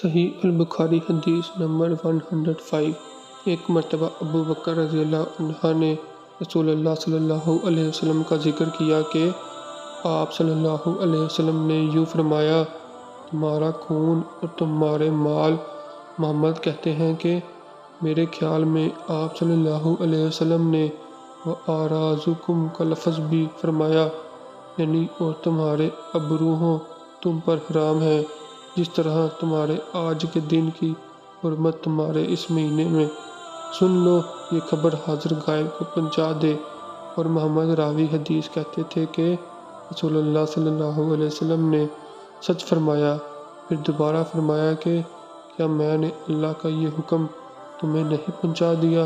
صحیح البخاری حدیث نمبر 105۔ ایک مرتبہ ابو بکر رضی اللہ عنہ نے رسول اللہ صلی اللہ علیہ وسلم کا ذکر کیا کہ آپ صلی اللہ علیہ وسلم نے یوں فرمایا، تمہارا خون اور تمہارے مال۔ محمد کہتے ہیں کہ میرے خیال میں آپ صلی اللہ علیہ وسلم نے وَأَعْرَاضُكُمْ کا لفظ بھی فرمایا، یعنی اور تمہارے ابروہوں تم پر حرام ہے، جس طرح تمہارے آج کے دن کی حرمت تمہارے اس مہینے میں۔ سن لو، یہ خبر حاضر غائب کو پہنچا دے۔ اور محمد راوی حدیث کہتے تھے کہ رسول اللہ صلی اللہ علیہ وسلم نے سچ فرمایا۔ پھر دوبارہ فرمایا کہ کیا میں نے اللہ کا یہ حکم تمہیں نہیں پہنچا دیا؟